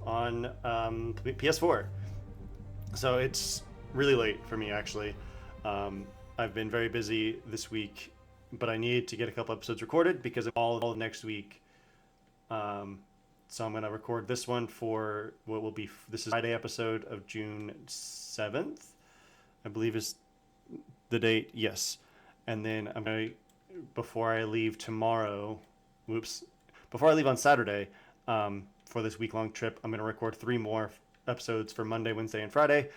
on PS4. So it's really late for me, actually. I've been very busy this week, but I need to get a couple episodes recorded because of all of next week. So I'm going to record this one for what will be, this is Friday episode of June 7th, I believe is the date. Yes. And then I'm going to, before I leave tomorrow, before I leave on Saturday, for this week-long trip, I'm going to record 3 more episodes for Monday, Wednesday, and Friday.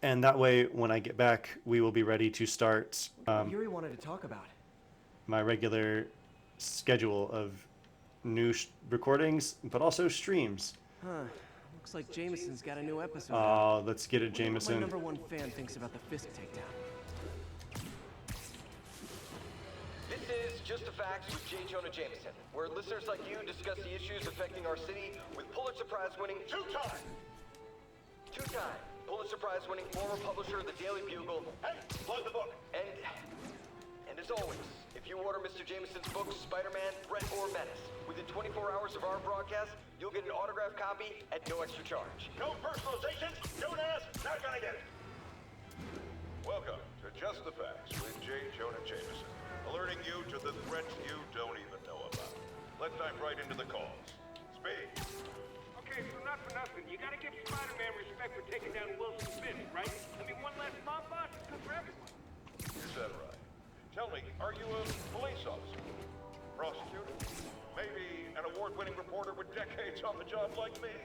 And that way, when I get back, we will be ready to start Yuri wanted to talk about my regular schedule of new recordings, but also streams. Huh. Looks like Jameson's got a new episode. Oh, let's get it, Jameson. My #1 fan thinks about the Fisk takedown. This is Just the Facts with J. Jonah Jameson, where listeners like you discuss the issues affecting our city with Pulitzer Prize-winning two-time Pulitzer Prize-winning former publisher of the Daily Bugle. Hey, plug the book. And as always, if you order Mr. Jameson's books, Spider-Man, Threat, or Menace, within 24 hours of our broadcast, you'll get an autographed copy at no extra charge. No personalizations, don't ask, not gonna get it. Welcome to Just the Facts with J. Jonah Jameson, alerting you to the threats you don't even know about. Let's dive right into the calls. Speed. Okay, so not for nothing. You gotta give Spider-Man respect for taking down Wilson Fisk, right? I mean, one less mob boss is good for everyone. Is that right? Tell me, are you a police officer? Prosecutor? Maybe an award-winning reporter with decades on the job like me?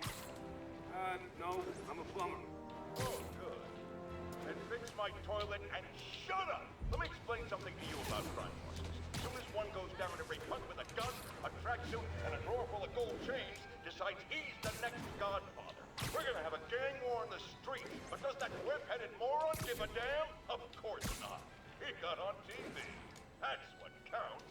No, I'm a plumber. Oh, good. Then fix my toilet and shut up! Let me explain something to you about crime bosses. As soon as one goes down every punt with a gun, a tracksuit, and a drawer full of gold chains, decides he's the next godfather. We're gonna have a gang war on the street, but does that whip-headed moron give a damn? Of course not. He got on TV. That's what counts.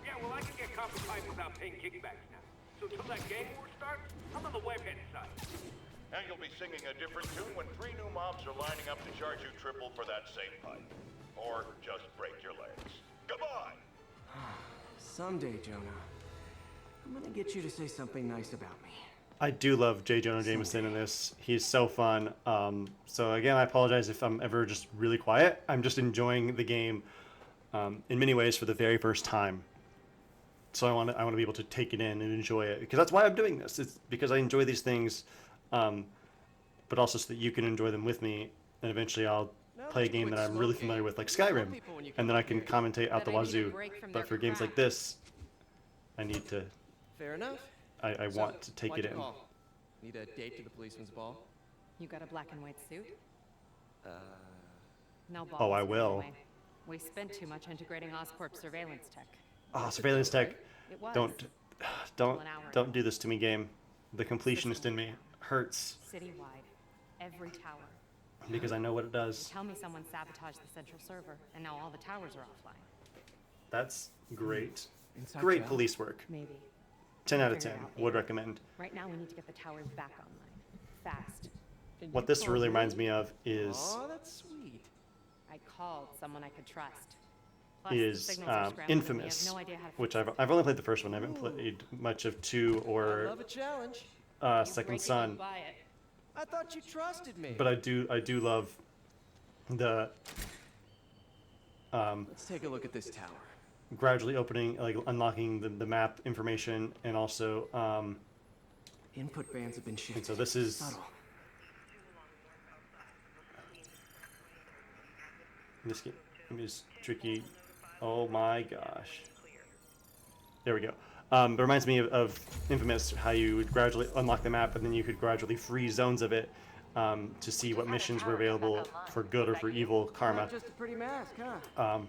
Yeah, well, I can get copper pipe without paying kickbacks now. So till that gang war starts, I'm on the webhead side. And you'll be singing a different tune when 3 new mobs are lining up to charge you triple for that same pipe. Or just break your legs. Goodbye! Someday, Jonah, I'm gonna get you to say something nice about me. I do love J. Jonah Jameson in this. He's so fun. So again, I apologize if I'm ever just really quiet. I'm just enjoying the game in many ways for the very first time. So I want to be able to take it in and enjoy it, because that's why I'm doing this. It's because I enjoy these things, but also so that you can enjoy them with me, and eventually I'll play a game that I'm really familiar with, like Skyrim, and then I can commentate out the wazoo. But for games like this, I need to. Fair enough. I want to take it in. Need a date to the policeman's ball? You got a black and white suit? No balls. Oh, I will. Anyway. We spent too much integrating Oscorp surveillance tech. Oh, surveillance tech. It was. Don't do this to me, game. The completionist in me hurts Citywide. Every tower. because I know what it does. Tell me someone sabotaged the central server, and now all the towers are offline. That's great. Inside Great job. police work. Maybe. 10 out of Figure 10. it out Would later. recommend. Right now, we need to get the towers back online. Fast. What this really reminds me of is Oh, that's sweet. I called someone I could trust. Plus, the is signals are scrambled, and we Infamous, have no idea how to which fix I've only played the first one. I haven't played much of 2 I or love a challenge. it. Second Break it, Son. you buy it. I thought you trusted me. But I do love the Let's take a look at this tower. gradually opening, like unlocking the map information, and also Input bands have been and shifted. so this is Subtle. this game is tricky. Oh my gosh. There we go. It reminds me of Infamous, how you would gradually unlock the map and then you could gradually freeze zones of it to see what missions were available for good or for evil karma. Not just a pretty mask, huh?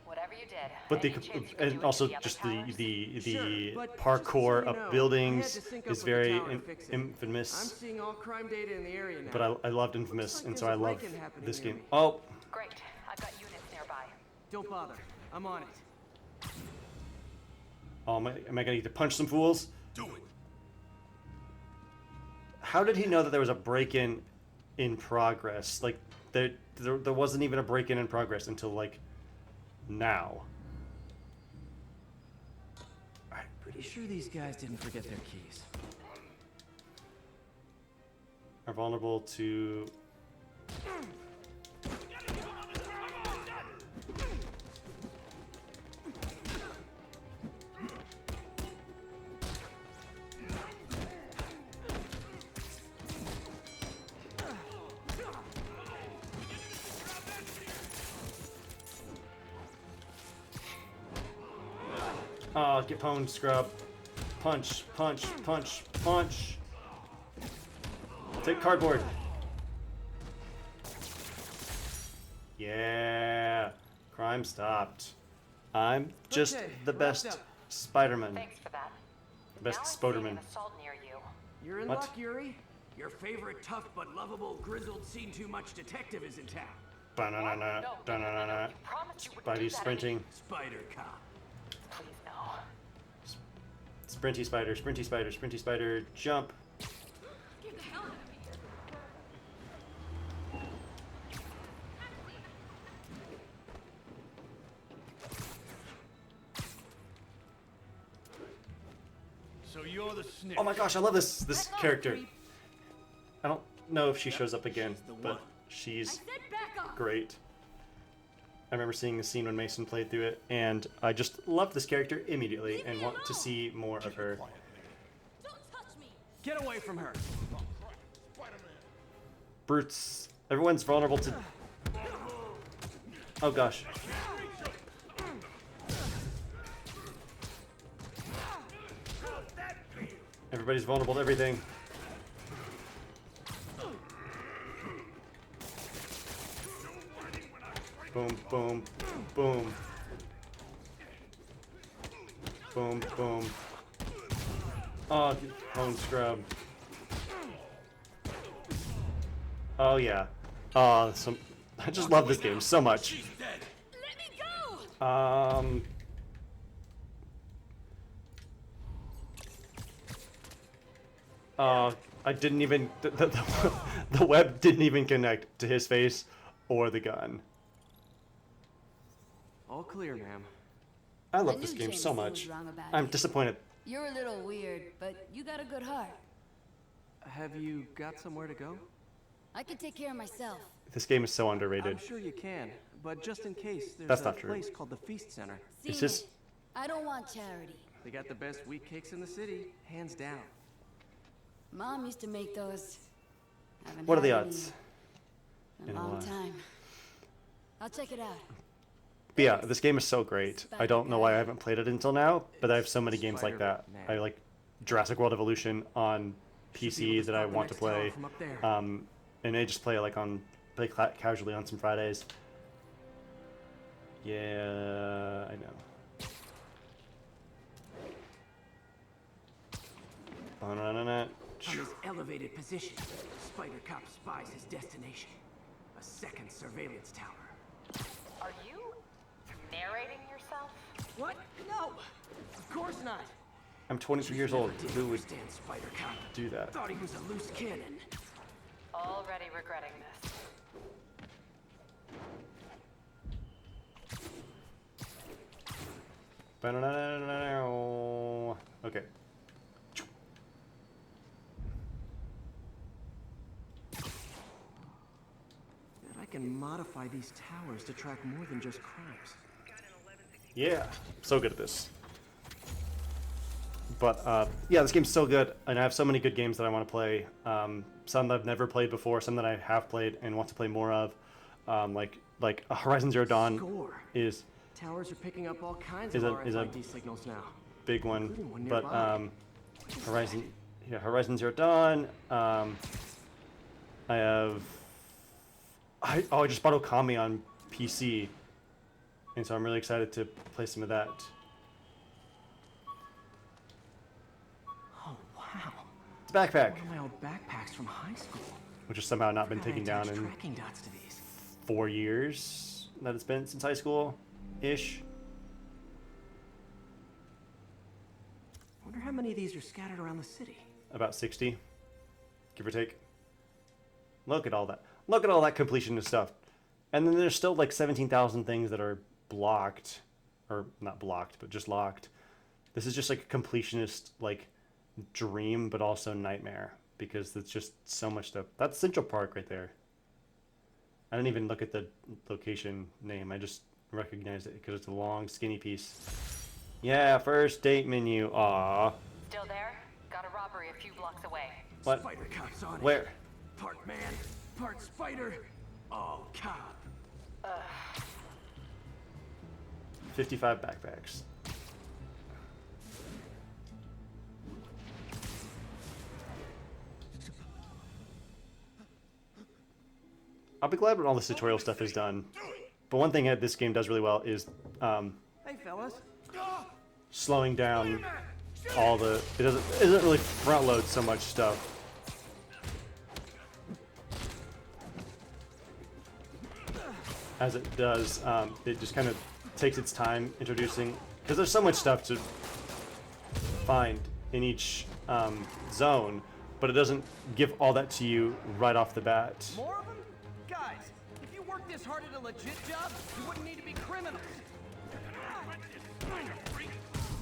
Whatever you did. But any chance you could and do it also to the other just towers? the Sure, but parkour just so you up know, I buildings had to sync up is with the very tower to fix it. I'm Infamous. seeing all crime data in the area now. But I loved Infamous, like and so there's I a love break-in happening this near game. me. Oh, Great. I've got units nearby. Don't bother. I'm on it. oh am I gonna need to punch some fools? Do it. How did he know that there was a break-in in progress? Like there wasn't even a break-in in progress until like now. Alright, Pretty sure these guys didn't forget their keys. Are vulnerable to... Oh, get pwned, scrub. Punch, punch, punch, punch. Take cardboard. Yeah. Crime stopped. I'm just Okay, the best wrapped up. Spider-Man. Thanks for that. The best Now I'm seeing Spoderman. an assault near you. You're in What? luck, Yuri. Your favorite tough but lovable, grizzled, seen-too-much detective is in town. Ba-na-na-na, No, da-na-na-na. you promised you wouldn't Spidey do that sprinting. Spider Cop. Please no. Sprinty spider, sprinty spider, sprinty spider, jump. Get the hell out of here. So you're the snitch. Oh my gosh, I love this Back off, character. creep. I don't know if she shows up again, the but one. I she's said back off. great. I remember seeing the scene when Mason played through it, and I just loved this character immediately and want to see more of her. Don't touch me. Get away from her. Brutes. Everyone's vulnerable to... Oh gosh. Everybody's vulnerable to everything. Boom, boom, boom. Boom, boom. Oh, home scrub. Oh yeah. Oh, some. I just love this game so much. Let me go. I didn't even. The web didn't even connect to his face or the gun. All clear, ma'am. I I love knew this game Jameson so was much. wrong about I'm you. disappointed. You're a little weird, but you got a good heart. Have you got somewhere to go? I can take care of myself. This game is so underrated. I'm sure you can, but just in case, there's That's a not true. place called the Feast Center. It's Seen just- it. I don't want charity. They got the best wheat cakes in the city, hands down. Mom used to make those. Haven't What are the had odds? any In in a a long while. time. I'll check it out. But yeah, this game is so great. I don't know why I haven't played it until now, but I have so many games like that. I like Jurassic World Evolution on PC that I want to play, and I just play like casually on some Fridays. Yeah, I know. Ba-na-na-na. From his elevated position, Spider Cop spies his destination. A second surveillance tower. Are you narrating yourself? What? No! Of course not! I'm 23 years old. Didn't Who would understand Spider Cop. do that? Thought he was a loose cannon. Already regretting this. Ba-na-na-na-na-na. Okay. That I can modify these towers to track more than just crimes. Yeah, so good at this. But yeah, this game's so good, and I have so many good games that I want to play. Some that I've never played before, some that I have played and want to play more of. Like Horizon Zero Dawn Score. is Towers are picking up all kinds Is of a- is a- RFID signals now. big one, Including one but nearby. Horizon Zero Dawn. I have. I just bought Okami on PC, and so I'm really excited to play some of that. Oh wow! It's a backpack, One of my old backpacks from high school. which has somehow not been Gotta taken down attach in tracking dots to these. 4 years that it's been since high school, ish. Wonder how many of these are scattered around the city. About 60, give or take. Look at all that. Look at all that completion of stuff. And then there's still like 17,000 things that are blocked. Or not blocked, but just locked. This is just like a completionist like dream, but also nightmare because it's just so much stuff. That's Central Park right there. I didn't even look at the location name. I just recognized it because it's a long, skinny piece. Yeah, first date menu. Aw. Still there? Got a robbery a few blocks away. What? Spider Cop's on it. Where? Part man, part spider, all cop. 55 backpacks. I'll be glad when all this tutorial stuff is done. But one thing that this game does really well is Hey, fellas. slowing down all the. It doesn't really front load so much stuff. As it does, it just kind of takes its time introducing, because there's so much stuff to find in each zone, but it doesn't give all that to you right off the bat. More of them? Guys, if you worked this hard at a legit job, you wouldn't need to be criminals.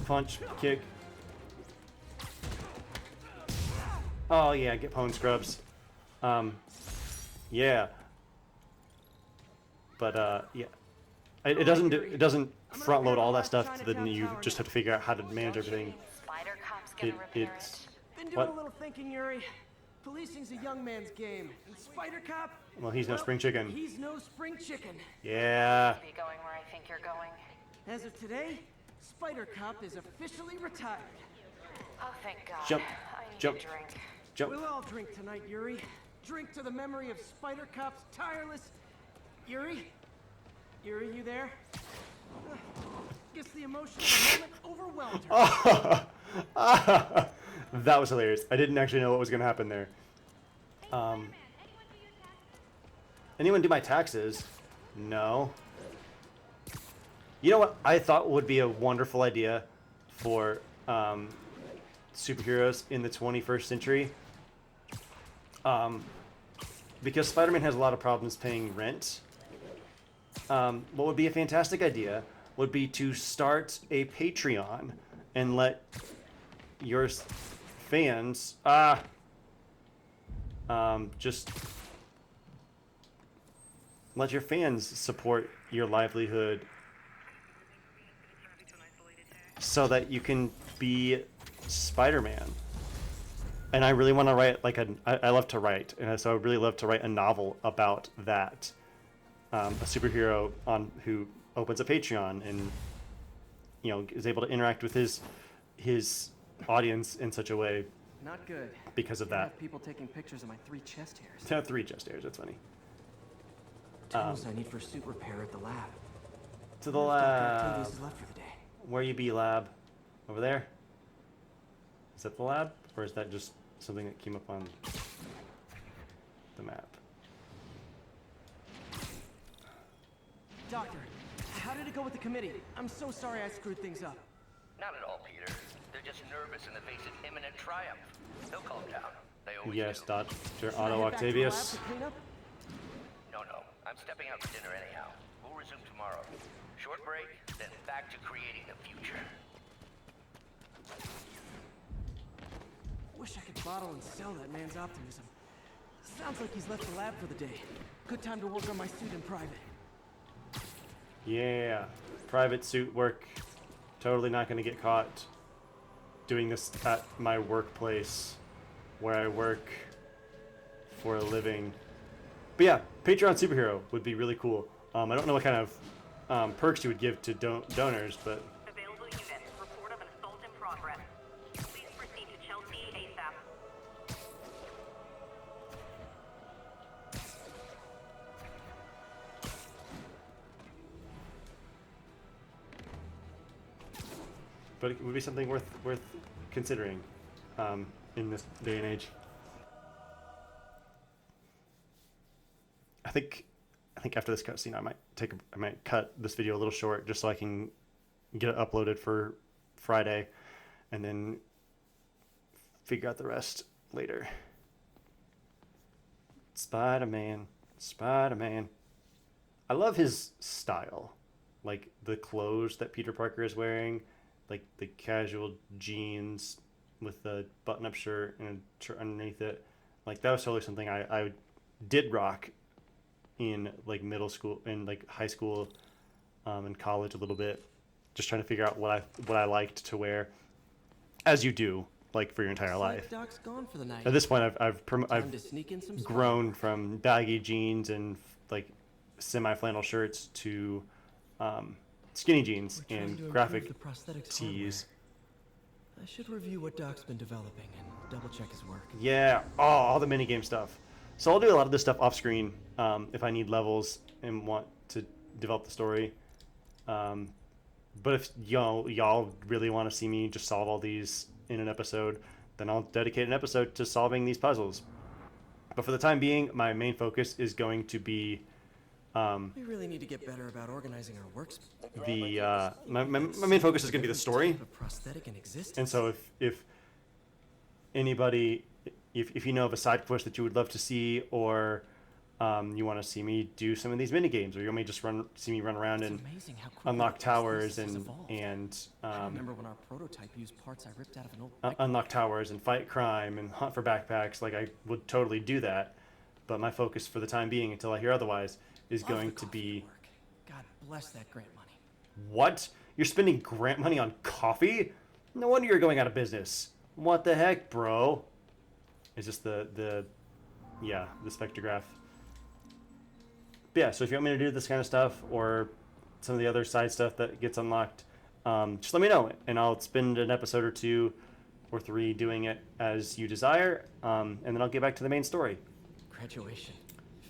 Punch, kick. Oh yeah, get pwn scrubs. Yeah. But yeah, it doesn't front load all that stuff. So then you just have to figure out how to manage everything. Spider Cop's gonna repair It's it. Been doing what? a little thinking, Yuri. Policing's a young man's game. And Spider Cop? Well, he's no spring chicken. He's no spring chicken. Yeah. Be going where I think you're going. As of today, Spider Cop is officially retired. Oh, thank God. Jump. I need Jump. a drink. Jump. We'll all drink tonight, Yuri. Drink to the memory of Spider Cop's tireless... Yuri? Yuri, you there? Guess the emotion of the moment overwhelmed her. That was hilarious. I didn't actually know what was going to happen there. Anyone do my taxes? No. You know what I thought would be a wonderful idea for superheroes in the 21st century? Because Spider-Man has a lot of problems paying rent. What would be a fantastic idea would be to start a Patreon and let your fans just let your fans support your livelihood so that you can be Spider-Man. And I really want to write I love to write, and so I would really love to write a novel about that. A superhero who opens a Patreon and is able to interact with his audience in such a way Not good. because of I that. have people taking pictures of my 3 chest hairs. 3 chest hairs. That's funny. Tools I need for suit repair at the lab. To the Dr. lab. Octavius is left for the day. Where you be, lab? Over there? Is that the lab, or is that just something that came up on the map? Doctor, how did it go with the committee? I'm so sorry I screwed things up. Not at all, Peter. They're just nervous in the face of imminent triumph. They'll calm down. They always Yes, do. Dr. Should I Otto head back to the lab Octavius. to clean up? No. I'm stepping out for dinner anyhow. We'll resume tomorrow. Short break, then back to creating the future. Wish I could bottle and sell that man's optimism. Sounds like he's left the lab for the day. Good time to work on my suit in private. Yeah, private suit work. Totally not going to get caught doing this at my workplace where I work for a living. But yeah, Patreon superhero would be really cool. I don't know what kind of perks you would give to donors, but Available unit. Report of an assault in progress. Please proceed to Chelsea ASAP. it would be something worth considering in this day and age. I think after this cutscene, I might cut this video a little short just so I can get it uploaded for Friday, and then figure out the rest later. Spider-Man. I love his style, like the clothes that Peter Parker is wearing, like the casual jeans with the button-up shirt and a shirt underneath it. Like that was totally something I did rock in like middle school and like high school, and college a little bit, just trying to figure out what I liked to wear, as you do like for your entire life. Doc's gone for the night. At this point, I've Time to sneak in some grown from baggy jeans and like semi-flannel shirts to skinny jeans We're trying and to graphic improve the prosthetics tees. I should review what Doc's been developing and double check his work. Yeah, all the minigame stuff. So I'll do a lot of this stuff off screen if I need levels and want to develop the story. But if y'all really want to see me just solve all these in an episode, then I'll dedicate an episode to solving these puzzles. But for the time being, my main focus is going to be We really need to get better about organizing our works. my main focus is going to be the story. Type of prosthetic in existence. And so if anybody, if you know of a side quest that you would love to see, or you want to see me do some of these mini games, or you want me to just see me run around and amazing how quickly unlock the towers prosthesis has and evolved. I remember when our prototype used parts I ripped out of an old unlock towers and fight crime and hunt for backpacks, like I would totally do that. But my focus for the time being, until I hear otherwise, is Love going the to coffee be work. God bless that grant money. what? You're spending grant money on coffee? No wonder you're going out of business. What the heck, bro? Is this the spectrograph? But yeah, so if you want me to do this kind of stuff or some of the other side stuff that gets unlocked, just let me know, and I'll spend an episode or 2 or 3 doing it as you desire, and then I'll get back to the main story. Graduation.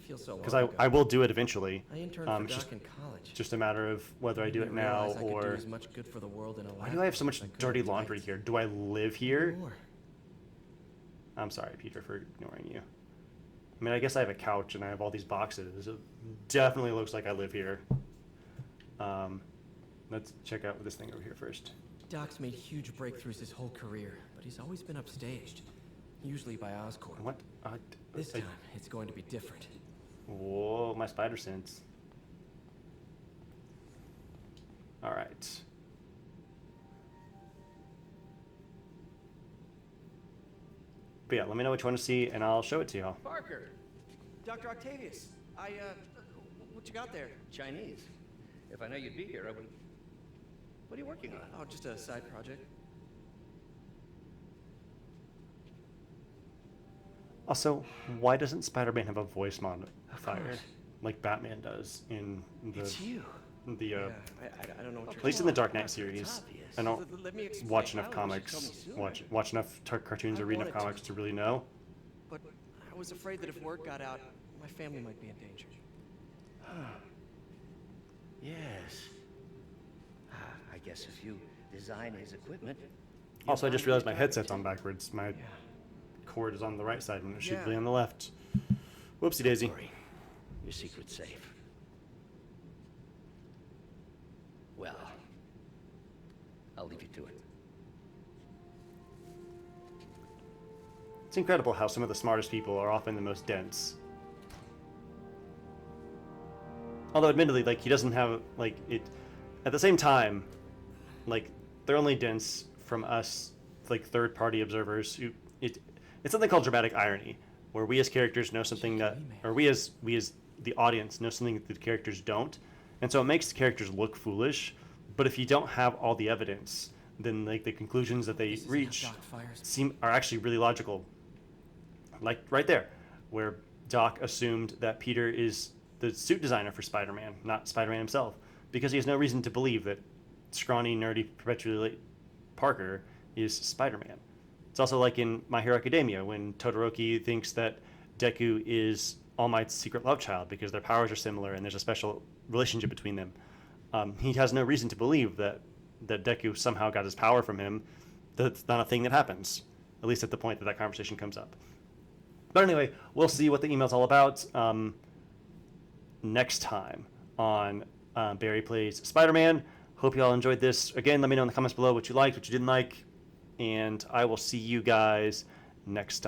Feels so long Because ago. I will do it eventually. I interned for It's Doc in college. just a matter of whether I do it Didn't now realize I could do or... as much good for the world in a Why lab do I have so much as I could dirty tonight. laundry here? Do I live here? More. I'm sorry, Peter, for ignoring you. I mean, I guess I have a couch and I have all these boxes. It definitely looks like I live here. Let's check out this thing over here first. Doc's made huge breakthroughs his whole career, but he's always been upstaged. Usually by Oscorp. What? This time, it's going to be different. Whoa, my spider sense. All right. But yeah, let me know what you want to see, and I'll show it to y'all. Parker! Dr. Octavius! What you got there? Chinese. If I know you'd be here, I would. What are you working on? Oh, just a side project. Also, why doesn't Spider-Man have a voice modifier like Batman does in the It's you. the I don't know what at least in the Dark Knight series? obvious. I don't Let me explain. watch enough Why comics, would you tell me sooner? watch enough cartoons or read enough wanted to. comics to really know. But I was afraid that if word got out, my family might be in danger. Yes. I guess if you design his equipment. Also, I just realized my headset's on backwards. My cord is on the right side when it should be Yeah. on the left. Whoopsie daisy. Sorry. Your secret's safe. Well, I'll leave you to it. It's incredible how some of the smartest people are often the most dense. Although, admittedly, like, he doesn't have, like, it... At the same time, like, they're only dense from us, like, third-party observers who... It's something called dramatic irony, where we as characters know something that... Or we as the audience know something that the characters don't. And so it makes the characters look foolish, but if you don't have all the evidence, then, like, the conclusions that they reach are actually really logical. Like, right there, where Doc assumed that Peter is the suit designer for Spider-Man, not Spider-Man himself, because he has no reason to believe that scrawny, nerdy, perpetually late Parker is Spider-Man. It's also like in My Hero Academia, when Todoroki thinks that Deku is All Might's secret love child because their powers are similar and there's a special relationship between them. He has no reason to believe that Deku somehow got his power from him. That's not a thing that happens, at least at the point that that conversation comes up. But anyway, we'll see what the email's all about next time on Barry Plays Spider-Man. Hope you all enjoyed this. Again, let me know in the comments below what you liked, what you didn't like, and I will see you guys next time.